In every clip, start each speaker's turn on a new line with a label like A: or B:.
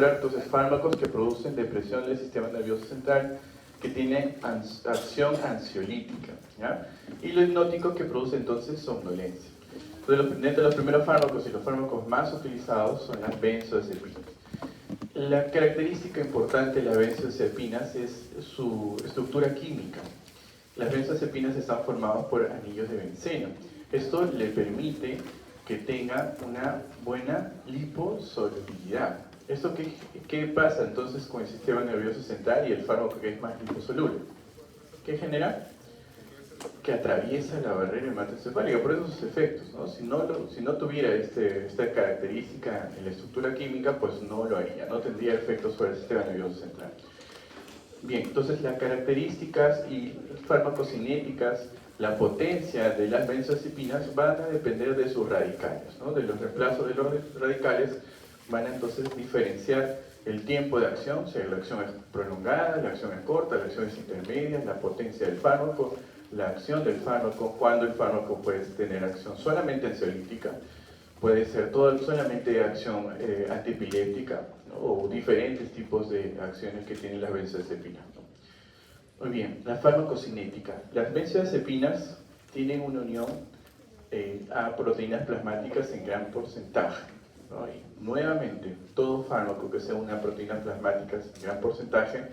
A: Entonces, fármacos que producen depresión del sistema nervioso central, que tienen acción ansiolítica, ¿ya? Y lo hipnótico que produce entonces somnolencia. Entonces, dentro de los primeros fármacos y los fármacos más utilizados son las benzodiazepinas. La característica importante de las benzodiazepinas es su estructura química. Las benzodiazepinas están formadas por anillos de benceno. Esto le permite que tenga una buena liposolubilidad. ¿Esto qué pasa entonces con el sistema nervioso central y el fármaco que es más liposoluble? ¿Qué genera? Que atraviesa la barrera hematoencefálica, por esos efectos, ¿no? Si no tuviera esta característica en la estructura química, pues no lo haría, no tendría efectos sobre el sistema nervioso central. Bien, entonces las características y farmacocinéticas, la potencia de las benzodiazepinas van a depender de sus radicales, ¿no? De los reemplazos de los radicales van a entonces diferenciar el tiempo de acción, si la acción es prolongada, la acción es corta, la acción es intermedia, la potencia del fármaco, la acción del fármaco, cuando el fármaco puede tener acción solamente ansiolítica, puede ser solamente acción antiepiléptica, ¿no? O diferentes tipos de acciones que tienen las benzodiazepinas, ¿no? Muy bien, la farmacocinética. Las benzodiazepinas tienen una unión a proteínas plasmáticas en gran porcentaje, ¿no? Y nuevamente, todo fármaco que sea una proteína plasmática en gran porcentaje,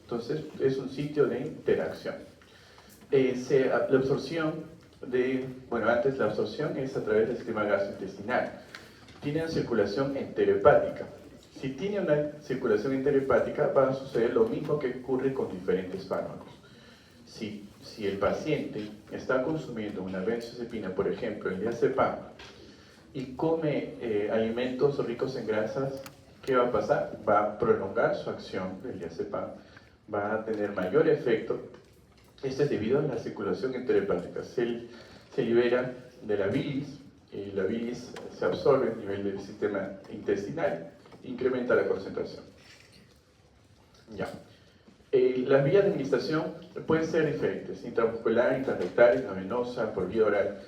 A: entonces es un sitio de interacción. La absorción antes la absorción es a través del sistema gastrointestinal. Tiene una circulación enterohepática. Si tiene una circulación enterohepática, va a suceder lo mismo que ocurre con diferentes fármacos. Si el paciente está consumiendo una benzodiazepina, por ejemplo, el diazepam, y come alimentos ricos en grasas, ¿qué va a pasar? Va a prolongar su acción del diazepam, va a tener mayor efecto. Esto es debido a la circulación enterohepática. Se libera de la bilis, y la bilis se absorbe a nivel del sistema intestinal, incrementa la concentración. Ya. Las vías de administración pueden ser diferentes: intramuscular, intrarrectal, intravenosa, por vía oral.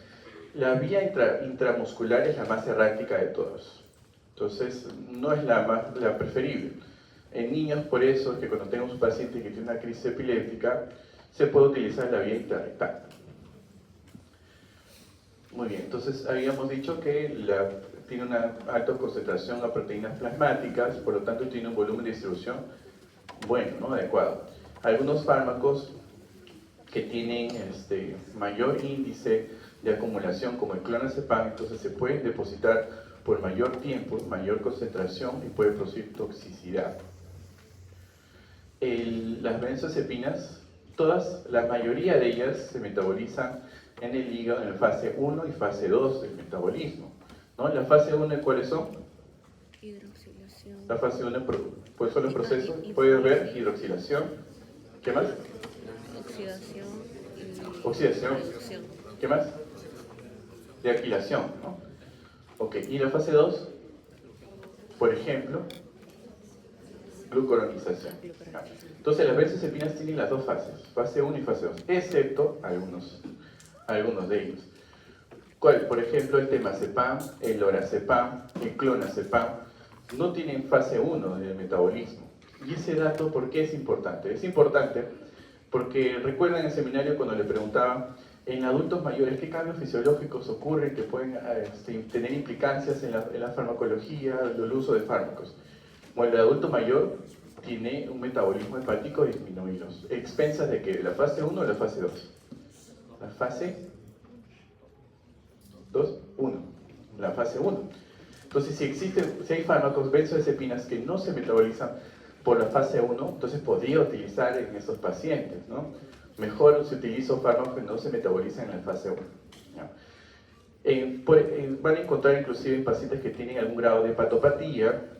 A: La vía intramuscular es la más errática de todas. Entonces, no es la preferible. En niños, por eso, que cuando tenemos un paciente que tiene una crisis epiléptica, se puede utilizar la vía intrarrectal. Muy bien, entonces habíamos dicho que tiene una alta concentración a proteínas plasmáticas, por lo tanto tiene un volumen de distribución bueno, ¿no? Adecuado. Algunos fármacos que tienen mayor índice de acumulación, como el clonazepam, entonces se pueden depositar por mayor tiempo, mayor concentración, y puede producir toxicidad. Las benzodiazepinas, la mayoría de ellas se metabolizan en el hígado en la fase 1 y fase 2 del metabolismo, ¿no? La fase 1, ¿cuáles son?
B: Hidroxilación.
A: La fase 1, pues son los procesos, puedes ver hidroxilación. ¿Qué más?
B: Oxidación.
A: Oxidación.
B: Reducción.
A: ¿Qué más? De alquilación, ¿no? Ok, y la fase 2, por ejemplo, glucuronización. Entonces las benzodiazepinas tienen las dos fases, fase 1 y fase 2, excepto algunos de ellos. ¿Cuál? Por ejemplo, el temazepam, el lorazepam, el clonazepam, no tienen fase 1 de metabolismo. Y ese dato, ¿por qué es importante? Es importante porque recuerdan en el seminario cuando le preguntaban en adultos mayores qué cambios fisiológicos ocurren que pueden tener implicancias en la farmacología, el uso de fármacos. Bueno, el adulto mayor tiene un metabolismo hepático disminuido. ¿Expensas de qué? ¿De la fase 1 o la fase 2? La fase 2, 1. La fase 1. Entonces, si hay fármacos benzodiazepinas que no se metabolizan por la fase 1, entonces podría utilizar en estos pacientes, ¿no? Mejor si utilizo fármacos que no se metabolizan en la fase 1. Van a encontrar inclusive en pacientes que tienen algún grado de hepatopatía,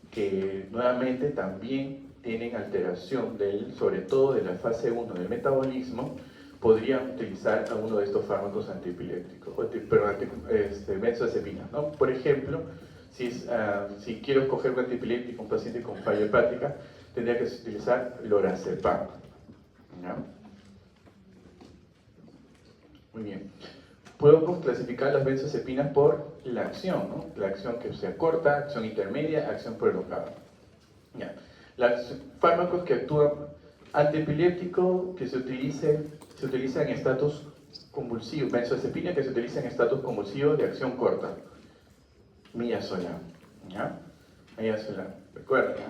A: que nuevamente también tienen alteración sobre todo de la fase 1 del metabolismo, podrían utilizar alguno de estos fármacos antiepilépticos, benzodiazepinas, ¿no? Por ejemplo, si quiero escoger un antiepiléptico, un paciente con falla hepática, tendría que utilizar lorazepam, ¿no? Muy bien. Podemos clasificar las benzodiazepinas por la acción, ¿no? La acción que sea corta, acción intermedia, acción prolongada. Los fármacos que actúan antiepiléptico que se utiliza en estatus convulsivos, benzodiazepina que se utiliza en estatus convulsivos de acción corta, midazolam, ¿ya? Midazolam, recuerden,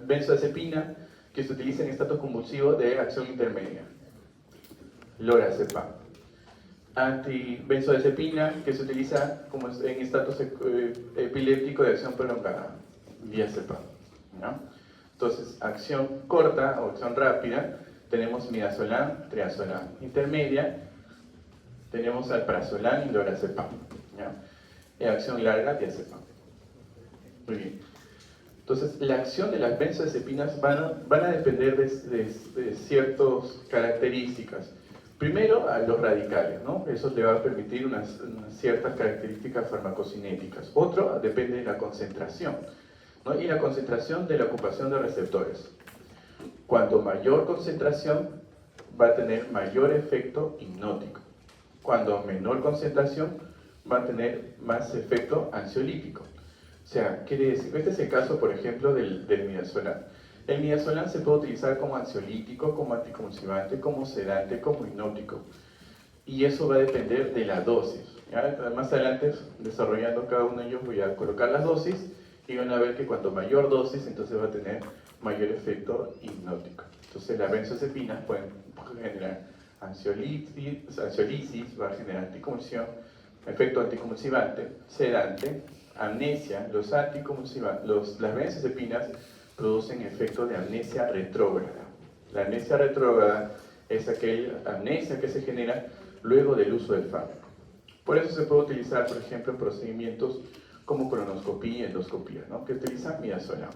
A: benzodiazepina que se utiliza en estatus convulsivos de acción intermedia, lorazepam. Antibenzodiazepina que se utiliza como en estatus epiléptico de acción prolongada, diazepam, ¿no? Entonces, acción corta o acción rápida, tenemos midazolam, triazolam. Intermedia, tenemos alprazolam y lorazepam, ¿ya? Y acción larga, diazepam. Muy bien. Entonces, la acción de las benzodiazepinas van a depender de ciertas características. Primero, a los radicales, ¿no? Eso le va a permitir unas ciertas características farmacocinéticas. Otro, depende de la concentración, ¿no? Y la concentración de la ocupación de receptores. Cuanto mayor concentración, va a tener mayor efecto hipnótico. Cuando menor concentración, va a tener más efecto ansiolítico. O sea, quiere decir, este es el caso, por ejemplo, del midazolam. El midazolam se puede utilizar como ansiolítico, como anticonvulsivante, como sedante, como hipnótico. Y eso va a depender de la dosis. ¿Ya? Más adelante, desarrollando cada uno de ellos, voy a colocar las dosis y van a ver que cuanto mayor dosis, entonces va a tener mayor efecto hipnótico. Entonces las benzodiazepinas pueden generar ansiolisis, va a generar anticonvulsión, efecto anticonvulsivante, sedante, amnesia. Las benzodiazepinas producen efecto de amnesia retrógrada. La amnesia retrógrada es aquella amnesia que se genera luego del uso del fármaco. Por eso se puede utilizar, por ejemplo, en procedimientos como colonoscopía y endoscopía, ¿no? Que utilizan midazolam.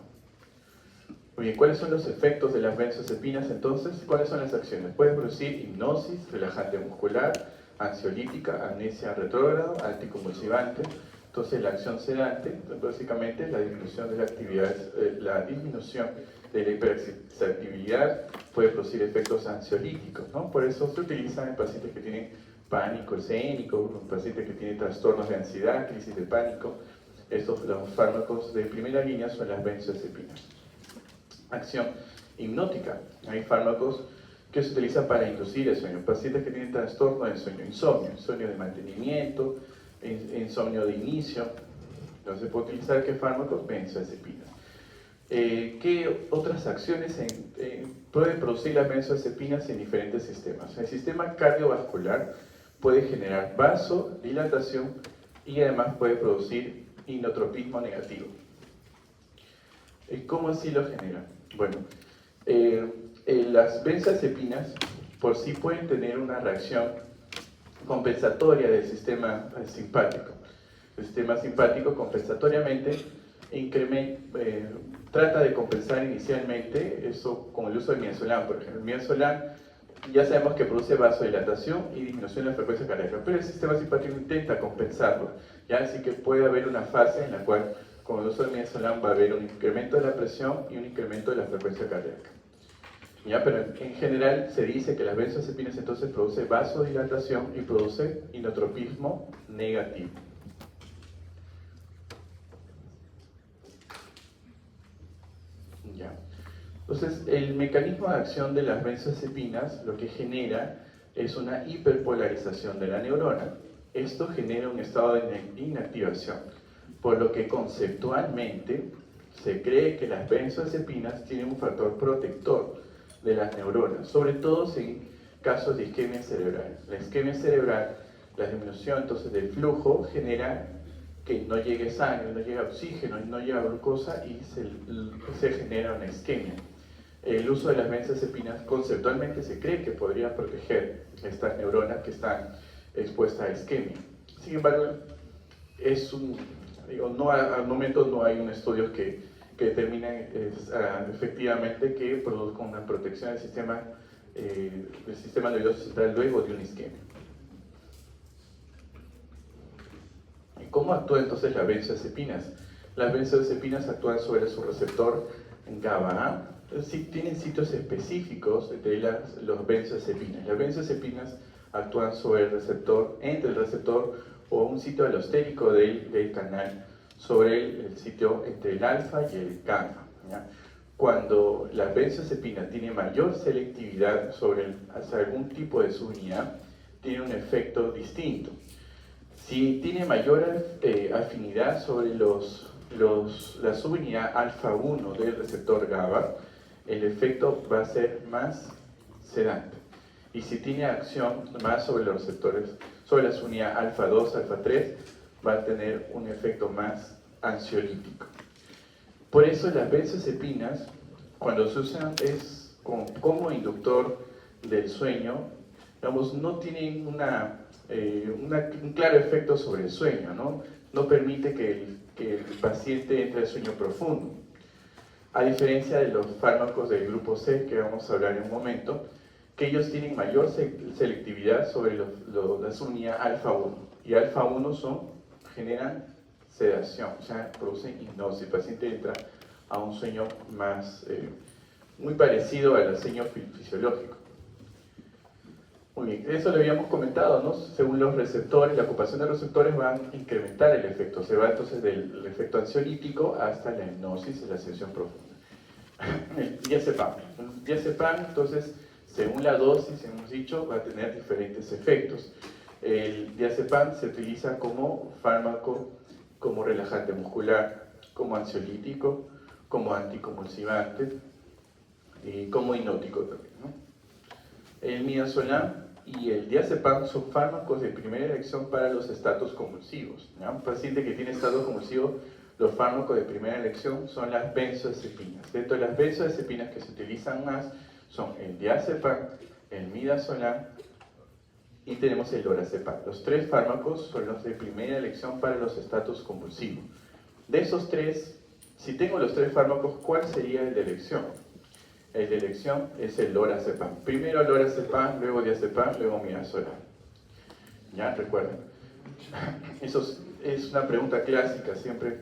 A: Muy bien, ¿cuáles son los efectos de las benzodiazepinas entonces? ¿Cuáles son las acciones? Pueden producir hipnosis, relajante muscular, ansiolítica, amnesia retrógrada, anticonvulsivante. Entonces la acción sedante, básicamente es la disminución de la actividad, la disminución de la hiperexcitabilidad puede producir efectos ansiolíticos, ¿no? Por eso se utiliza en pacientes que tienen pánico escénico, en pacientes que tienen trastornos de ansiedad, crisis de pánico. Los fármacos de primera línea son las benzodiazepinas. Acción hipnótica. Hay fármacos que se utilizan para inducir el sueño. Pacientes que tienen trastorno del sueño, insomnio de mantenimiento, insomnio de inicio. Entonces se puede utilizar ¿qué fármacos? Benzodiazepinas. ¿Qué otras acciones pueden producir las benzodiazepinas en diferentes sistemas? El sistema cardiovascular puede generar vasodilatación y además puede producir inotropismo negativo. ¿Cómo así lo genera? Bueno, las benzodiazepinas por sí pueden tener una reacción compensatoria del sistema simpático. El sistema simpático compensatoriamente trata de compensar inicialmente eso con el uso del midazolam, por ejemplo. El midazolam ya sabemos que produce vasodilatación y disminución de la frecuencia cardíaca, pero el sistema simpático intenta compensarlo, ¿ya? Así que puede haber una fase en la cual con el uso del midazolam va a haber un incremento de la presión y un incremento de la frecuencia cardíaca. ¿Ya? Pero en general se dice que las benzodiazepinas entonces produce vasodilatación y produce inotropismo negativo. ¿Ya? Entonces, el mecanismo de acción de las benzodiazepinas lo que genera es una hiperpolarización de la neurona. Esto genera un estado de inactivación, por lo que conceptualmente se cree que las benzodiazepinas tienen un factor protector de las neuronas, sobre todo en casos de isquemia cerebral. La isquemia cerebral, la disminución entonces del flujo genera que no llegue sangre, no llega oxígeno, no llega glucosa y se genera una isquemia. El uso de las benzodiazepinas conceptualmente se cree que podría proteger estas neuronas que están expuestas a isquemia. Sin embargo, al momento no hay un estudio que determinen efectivamente que produzca una protección del sistema nervioso central luego de una isquemia. ¿Y cómo actúan entonces las benzodiazepinas? Las benzodiazepinas actúan sobre su receptor GABA. Tienen sitios específicos de las benzodiazepinas. Las benzodiazepinas actúan sobre entre el receptor o un sitio alostérico del canal sobre el sitio entre el alfa y el gamma, ¿ya? Cuando la benzodiazepina tiene mayor selectividad hacia algún tipo de subunidad, tiene un efecto distinto. Si tiene mayor afinidad sobre la subunidad alfa 1 del receptor GABA, el efecto va a ser más sedante. Y si tiene acción más sobre los receptores, sobre la subunidad alfa 2, alfa 3, va a tener un efecto más ansiolítico. Por eso las benzodiazepinas, cuando se usan como inductor del sueño, digamos, no tienen un claro efecto sobre el sueño, ¿no? No permite que el paciente entre al sueño profundo. A diferencia de los fármacos del grupo C, que vamos a hablar en un momento, que ellos tienen mayor selectividad sobre la subunidad alfa 1. Y alfa 1 generan sedación, o sea, producen hipnosis. El paciente entra a un sueño muy parecido al sueño fisiológico. Muy bien, eso lo habíamos comentado, ¿no? Según los receptores, la ocupación de receptores va a incrementar el efecto. Se va entonces del efecto ansiolítico hasta la hipnosis y la sedación profunda. El diazepam. El diazepam, entonces, según la dosis, hemos dicho, va a tener diferentes efectos. El diazepam se utiliza como fármaco, como relajante muscular, como ansiolítico, como anticonvulsivante y como hipnótico también, ¿no? El midazolam y el diazepam son fármacos de primera elección para los estados convulsivos, ¿ya? Un paciente que tiene estado convulsivo, los fármacos de primera elección son las benzodiazepinas. Dentro de las benzodiazepinas que se utilizan más son el diazepam, el midazolam y tenemos el lorazepam. Los tres fármacos son los de primera elección para los estados convulsivos. De esos tres, si tengo los tres fármacos, ¿cuál sería el de elección? El de elección es el lorazepam. Primero lorazepam, luego diazepam, luego midazolam. ¿Ya? ¿Recuerdan? Eso es una pregunta clásica. Siempre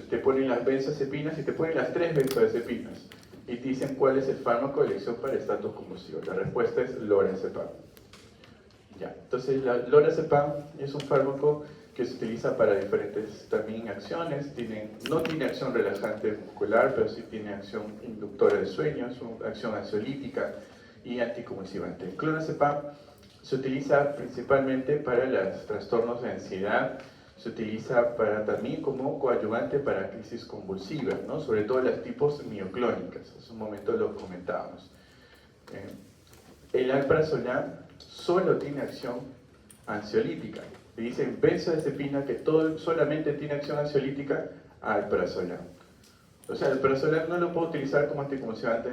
A: te ponen las benzodiazepinas y te ponen las tres benzodiazepinas. Y te dicen cuál es el fármaco de elección para estatus convulsivos. La respuesta es lorazepam. Ya. Entonces, la lorazepam es un fármaco que se utiliza para diferentes también acciones. No tiene acción relajante muscular, pero sí tiene acción inductora de sueño, acción ansiolítica y anticonvulsivante. El clonazepam se utiliza principalmente para los trastornos de ansiedad, se utiliza también como coadyuvante para crisis convulsivas, ¿no? Sobre todo las tipos mioclónicas, hace un momento lo comentábamos. El alprazolam solo tiene acción ansiolítica. Le dicen benzodiazepina que solamente tiene acción ansiolítica, alprazolam. O sea, el alprazolam no lo puedo utilizar como anticonvulsivante,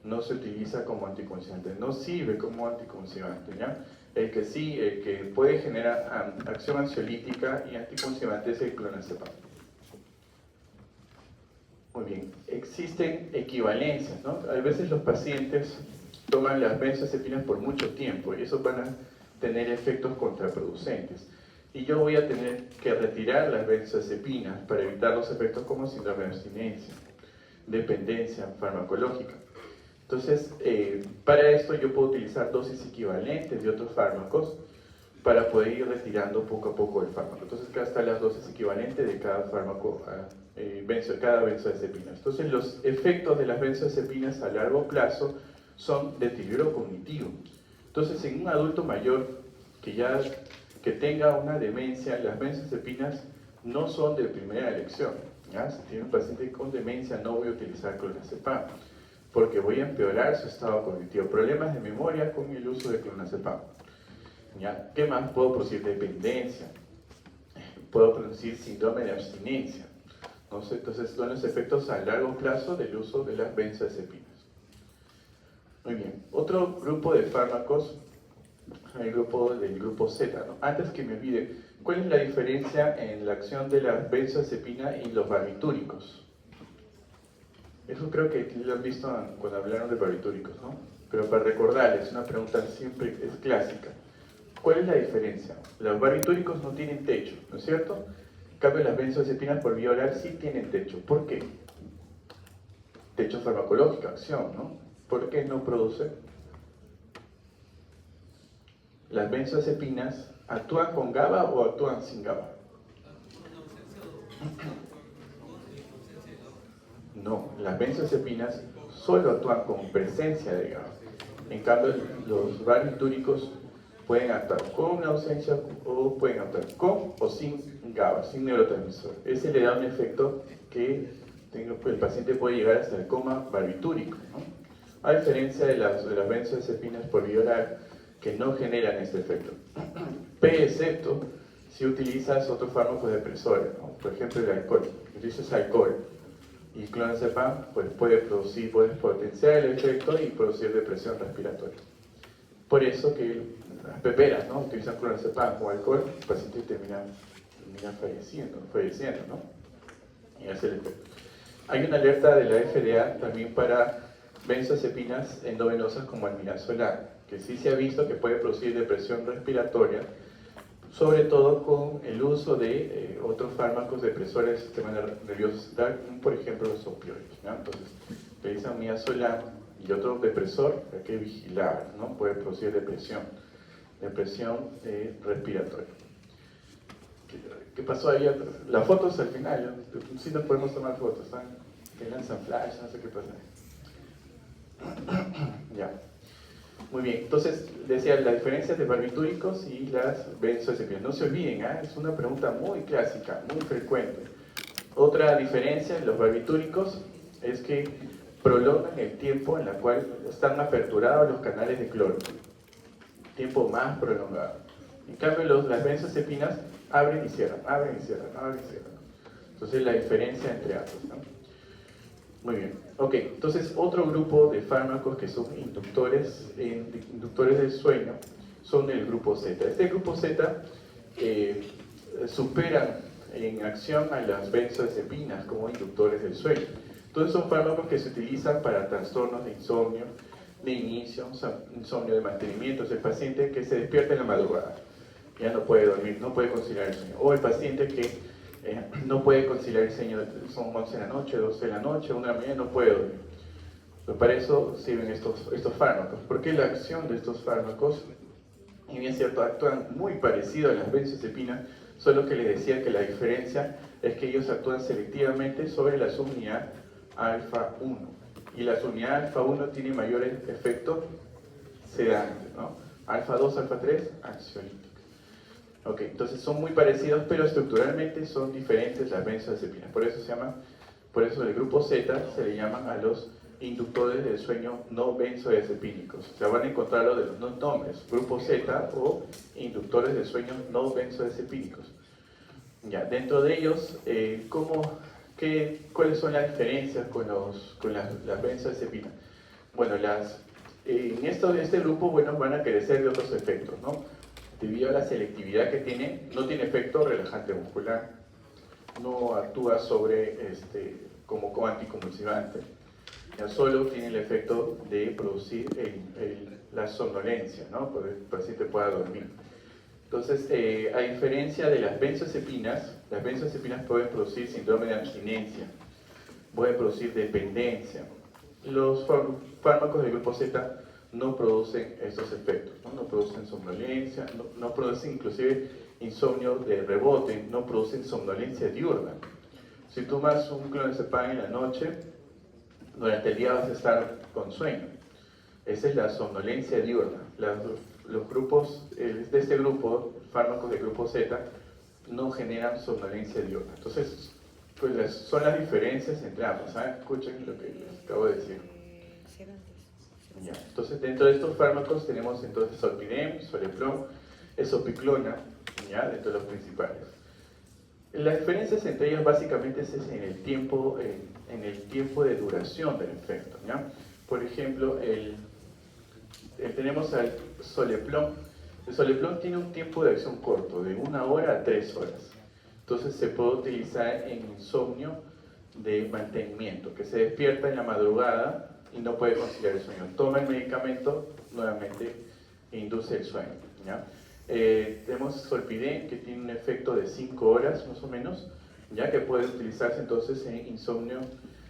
A: no se utiliza como anticonvulsivante, no sirve como anticonvulsivante, ¿ya? El que puede generar acción ansiolítica y anticonvulsivante es el clonazepam. Muy bien, existen equivalencias, ¿no? A veces los pacientes toman las benzodiazepinas por mucho tiempo y eso van a tener efectos contraproducentes. Y yo voy a tener que retirar las benzodiazepinas para evitar los efectos como síndrome de abstinencia, dependencia farmacológica. Entonces, para esto yo puedo utilizar dosis equivalentes de otros fármacos para poder ir retirando poco a poco el fármaco. Entonces, acá están las dosis equivalentes de cada fármaco, cada benzodiazepina. Entonces, los efectos de las benzodiazepinas a largo plazo son deterioro cognitivo. Entonces, en un adulto mayor que tenga una demencia, las benzodiazepinas no son de primera elección, ¿ya? Si tiene un paciente con demencia, no voy a utilizar clonazepam, porque voy a empeorar su estado cognitivo. Problemas de memoria con el uso de clonazepam, ¿ya? ¿Qué más? Puedo producir dependencia, puedo producir síndrome de abstinencia, ¿no? Entonces, son los efectos a largo plazo del uso de las benzodiazepinas. Muy bien, otro grupo de fármacos, el grupo Z, ¿no? Antes que me olvide, ¿cuál es la diferencia en la acción de la benzodiazepina y los barbitúricos? Eso creo que lo han visto cuando hablaron de barbitúricos, ¿no? Pero para recordarles, una pregunta siempre es clásica. ¿Cuál es la diferencia? Los barbitúricos no tienen techo, ¿no es cierto? En cambio, las benzodiazepinas por vía oral sí tienen techo. ¿Por qué? Techo farmacológico, acción, ¿no? ¿Por qué no produce? ¿Las benzodiazepinas actúan con GABA o actúan sin GABA? No, las benzodiazepinas solo actúan con presencia de GABA. En cambio, los barbitúricos pueden actuar con ausencia o pueden actuar con o sin GABA, sin neurotransmisor. Ese le da un efecto que el paciente puede llegar hasta el coma barbitúrico, ¿no? A diferencia de las benzodiazepinas por vía oral, que no generan este efecto. Excepto si utilizas otros fármacos depresores, ¿no? Por ejemplo el alcohol. Si utilizas alcohol y clonazepam, pues puedes potenciar el efecto y producir depresión respiratoria. Por eso que las peperas, ¿no? Utilizan clonazepam o alcohol, el paciente termina falleciendo, ¿no? Y hace el efecto. Hay una alerta de la FDA también para benzodiazepinas endovenosas como almidazolam, que sí se ha visto que puede producir depresión respiratoria, sobre todo con el uso de otros fármacos depresores del sistema nervioso central, por ejemplo los opioides, ¿no? Entonces, utilizan almidazolam y otro depresor, hay que vigilar, ¿no? Puede producir depresión respiratoria. ¿Qué pasó ahí? Las fotos al final, sí nos podemos tomar fotos, ¿no? Que lanzan flash, no sé qué pasa. Ya. Muy bien, entonces decía la diferencia de barbitúricos y las benzodiazepinas. No se olviden, es una pregunta muy clásica, muy frecuente. Otra diferencia en los barbitúricos es que prolongan el tiempo en el cual están aperturados los canales de cloro. Tiempo más prolongado. En cambio, las benzodiazepinas abren y cierran, abren y cierran, abren y cierran. Entonces la diferencia entre ambos, ¿no? Muy bien. Ok, entonces otro grupo de fármacos que son inductores del sueño son el grupo Z. Este grupo Z superan en acción a las benzodiazepinas como inductores del sueño. Entonces son fármacos que se utilizan para trastornos de insomnio, de inicio, insomnio de mantenimiento. Es el paciente que se despierta en la madrugada, ya no puede dormir, no puede conciliar el sueño. O el paciente que no puede conciliar el sueño, son 11 de la noche, 12 de la noche, 1 de la mañana, no puede dormir. Pero para eso sirven estos fármacos, porque la acción de estos fármacos, y bien cierto, actúan muy parecido a las benzodiazepinas, solo que les decía que la diferencia es que ellos actúan selectivamente sobre la subunidad alfa 1, y la subunidad alfa 1 tiene mayor efecto sedante, ¿no? Alfa 2, alfa 3, ansiolítico. Ok, entonces son muy parecidos, pero estructuralmente son diferentes las benzodiazepinas. Por eso el grupo Z se le llaman a los inductores del sueño no benzodiazepínicos. O sea, van a encontrarlo de los dos nombres, grupo Z o inductores del sueño no benzodiazepínicos. Ya, dentro de ellos, ¿cuáles son las diferencias con las benzodiazepinas? Bueno, en este grupo, bueno, van a carecer de otros efectos, ¿no? Debido a la selectividad que tiene, no tiene efecto relajante muscular, no actúa como anticonvulsivante, ya solo tiene el efecto de producir la somnolencia, ¿no? Para que el paciente pueda dormir. Entonces, a diferencia de las benzodiazepinas pueden producir síndrome de abstinencia, pueden producir dependencia. Los fármacos del grupo Z no producen estos efectos, no producen somnolencia, no producen inclusive insomnio de rebote, no producen somnolencia diurna. Si tomas un clonazepam en la noche, durante el día vas a estar con sueño. Esa es la somnolencia diurna. Los grupos de este grupo, fármacos del grupo Z, no generan somnolencia diurna. Entonces, pues son las diferencias entre ambos. Escuchen lo que les acabo de decir. Ya. Entonces, dentro de estos fármacos tenemos entonces zolpidem, soleplom, esopiclona, ¿ya? Dentro de los principales. Las diferencias entre ellos básicamente es en el tiempo de duración del efecto, ¿ya? Por ejemplo, tenemos al soleplom. El soleplom tiene un tiempo de acción corto, de 1 hora a 3 horas. Entonces se puede utilizar en insomnio de mantenimiento, que se despierta en la madrugada y no puede conciliar el sueño. Toma el medicamento, nuevamente induce el sueño, ¿ya? Tenemos zolpidem, que tiene un efecto de 5 horas más o menos, ya que puede utilizarse entonces en insomnio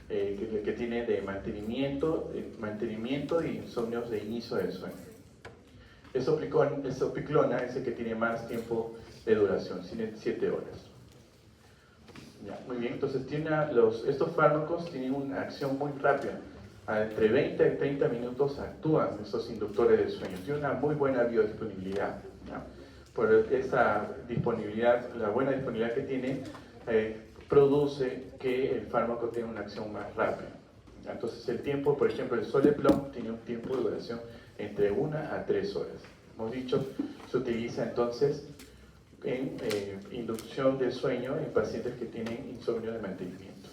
A: que tiene de mantenimiento y insomnios de inicio del sueño. Esopiclona es el que tiene más tiempo de duración, 7 horas. Ya, muy bien, entonces estos fármacos tienen una acción muy rápida. Entre 20 y 30 minutos actúan estos inductores de sueño. Tiene una muy buena biodisponibilidad. ¿Ya? Por esa disponibilidad, la buena disponibilidad que tiene, produce que el fármaco tenga una acción más rápida. ¿Ya? Entonces el tiempo, por ejemplo, el Soleplom tiene un tiempo de duración entre 1 a 3 horas. Hemos dicho, se utiliza entonces en inducción de sueño en pacientes que tienen insomnio de mantenimiento.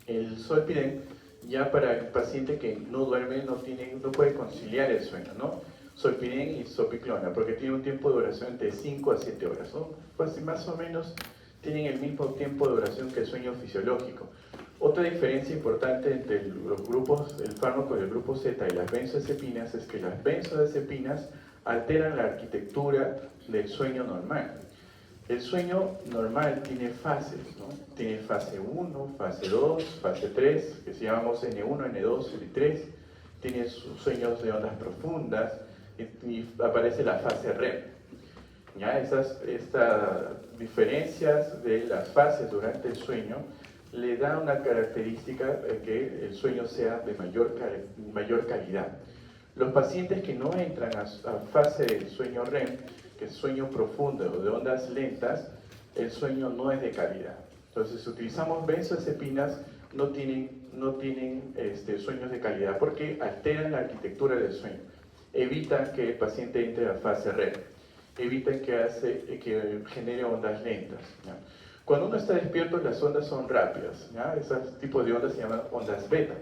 A: El Zolpidem, ya para el paciente que no duerme, no puede conciliar el sueño, ¿no? Zolpidem y Zopiclona, porque tiene un tiempo de duración entre 5 a 7 horas, ¿no? Pues más o menos tienen el mismo tiempo de duración que el sueño fisiológico. Otra diferencia importante entre los grupos, el fármaco del grupo Z y las benzodiazepinas es que las benzodiazepinas alteran la arquitectura del sueño normal. El sueño normal tiene fases, ¿no? Tiene fase 1, fase 2, fase 3, que se llamamos N1, N2, N3. Tiene sueños de ondas profundas y aparece la fase REM. ¿Ya? Estas diferencias de las fases durante el sueño le da una característica que el sueño sea de mayor calidad. Los pacientes que no entran a fase del sueño REM, que es sueño profundo o de ondas lentas, el sueño no es de calidad. Entonces, si utilizamos benzodiazepinas, no tienen sueños de calidad porque alteran la arquitectura del sueño. Evitan que el paciente entre a fase REM. Evitan que genere ondas lentas. ¿Ya? Cuando uno está despierto, las ondas son rápidas. ¿Ya? Esos tipos de ondas se llaman ondas beta.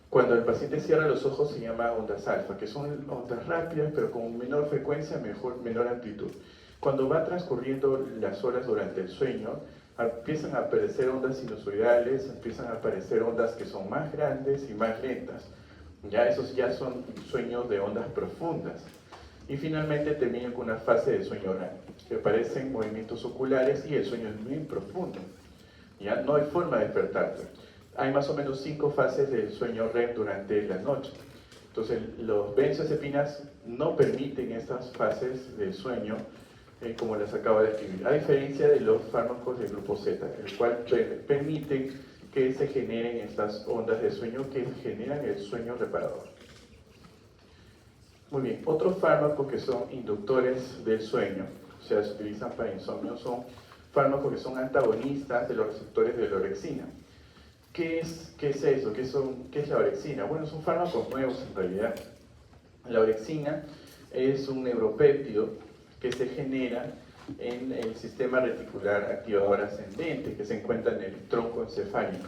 A: Cuando el paciente cierra los ojos se llama ondas alfa, que son ondas rápidas, pero con menor frecuencia, menor amplitud. Cuando va transcurriendo las horas durante el sueño, empiezan a aparecer ondas sinusoidales, empiezan a aparecer ondas que son más grandes y más lentas. Ya esos ya son sueños de ondas profundas. Y finalmente terminan con una fase de sueño REM, que aparecen movimientos oculares y el sueño es muy profundo. Ya no hay forma de despertarte. Hay más o menos 5 fases del sueño REM durante la noche. Entonces, los benzodiazepinas no permiten estas fases de sueño como las acabo de escribir, a diferencia de los fármacos del grupo Z, el cual permiten que se generen estas ondas de sueño que generan el sueño reparador. Muy bien, otros fármacos que son inductores del sueño, o sea, se utilizan para insomnio, son fármacos que son antagonistas de los receptores de la orexina. ¿Qué es eso? ¿Qué es la orexina? Bueno, son fármacos nuevos en realidad. La orexina es un neuropéptido que se genera en el sistema reticular activador ascendente, que se encuentra en el tronco encefálico.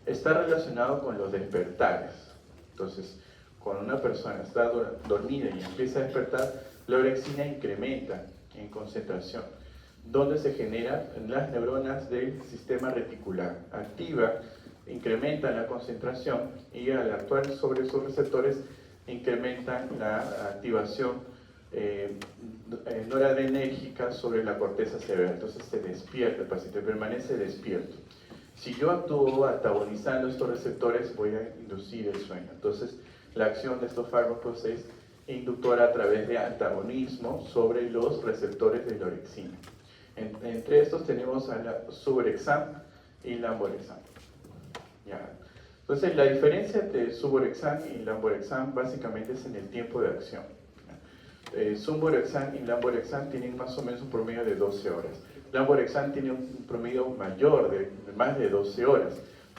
A: Está relacionado con los despertares. Entonces, cuando una persona está dormida y empieza a despertar, la orexina incrementa en concentración, donde se generan las neuronas del sistema reticular. Activa, incrementa la concentración y al actuar sobre esos receptores incrementan la activación noradrenérgica sobre la corteza cerebral. Entonces se despierta, el paciente permanece despierto. Si yo actúo antagonizando estos receptores, voy a inducir el sueño. Entonces, la acción de estos fármacos es inductora a través de antagonismo sobre los receptores de la orexina. Entre estos tenemos a la suvorexan y lamborexan. ¿Ya? Entonces, la diferencia entre suvorexan y lamborexan básicamente es en el tiempo de acción. Suvorexan y lamborexan tienen más o menos un promedio de 12 horas. Lamborexan tiene un promedio mayor de más de 12 horas.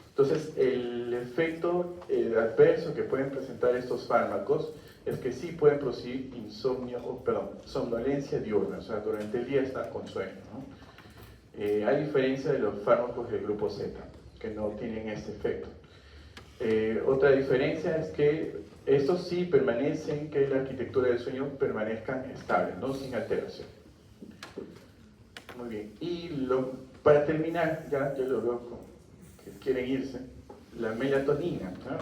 A: Entonces, el efecto adverso que pueden presentar estos fármacos es que sí pueden producir somnolencia diurna, o sea, durante el día están con sueño, ¿no? A diferencia de los fármacos del grupo Z, que no tienen este efecto. Otra diferencia es que estos sí permanecen, que la arquitectura del sueño permanezcan estables, no sin alteración. Muy bien, y para terminar, ya yo lo veo que quieren irse, la melatonina, ¿no?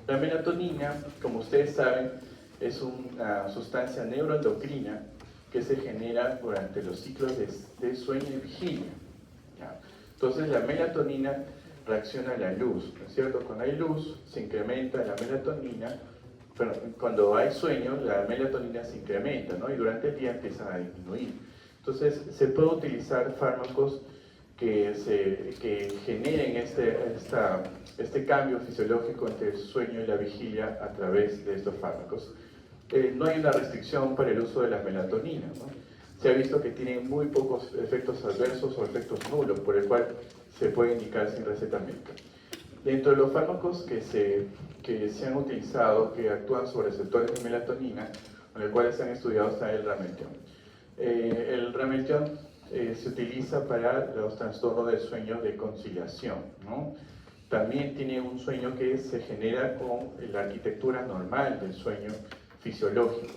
A: La melatonina, como ustedes saben, es una sustancia neuroendocrina que se genera durante los ciclos de sueño y vigilia, ¿ya? Entonces la melatonina reacciona a la luz, ¿no es cierto? Cuando hay luz se incrementa la melatonina, pero cuando hay sueño la melatonina se incrementa, ¿no? Y durante el día empiezan a disminuir. Entonces se puede utilizar fármacos que generen este cambio fisiológico entre el sueño y la vigilia a través de estos fármacos. No hay una restricción para el uso de la melatonina, ¿no? Se ha visto que tienen muy pocos efectos adversos o efectos nulos, por el cual se puede indicar sin receta médica. Dentro de los fármacos que se han utilizado, que actúan sobre receptores de melatonina, con los cuales se han estudiado, está el Rameltión. El Rameltión se utiliza para los trastornos del sueño de conciliación, ¿no? También tiene un sueño que se genera con la arquitectura normal del sueño fisiológico,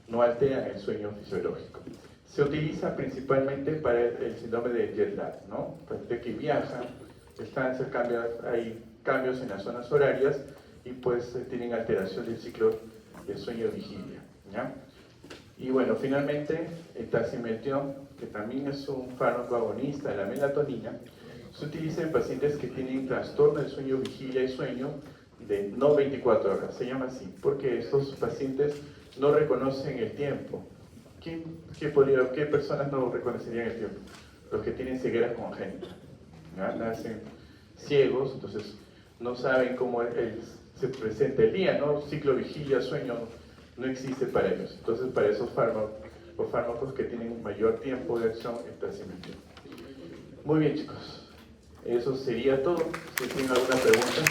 A: no altera el sueño fisiológico. Se utiliza principalmente para el síndrome de jet lag, ¿no? Para el que viaja, hay cambios en las zonas horarias y pues tienen alteración del ciclo de sueño-vigilia, ¿ya? Y bueno, finalmente el taximeltión, que también es un fármaco agonista de la melatonina, se utiliza en pacientes que tienen trastorno del sueño, vigilia y sueño de no 24 horas, se llama así, porque estos pacientes no reconocen el tiempo. ¿Qué personas no reconocerían el tiempo? Los que tienen ceguera congénita, ¿ya? Nacen ciegos, entonces no saben cómo se presenta el día, ¿no? Ciclo vigilia, sueño, no existe para ellos. Entonces, para esos fármacos, los fármacos que tienen mayor tiempo de acción, el taximeltión. Muy bien, chicos. Eso sería todo. Si tienen alguna pregunta.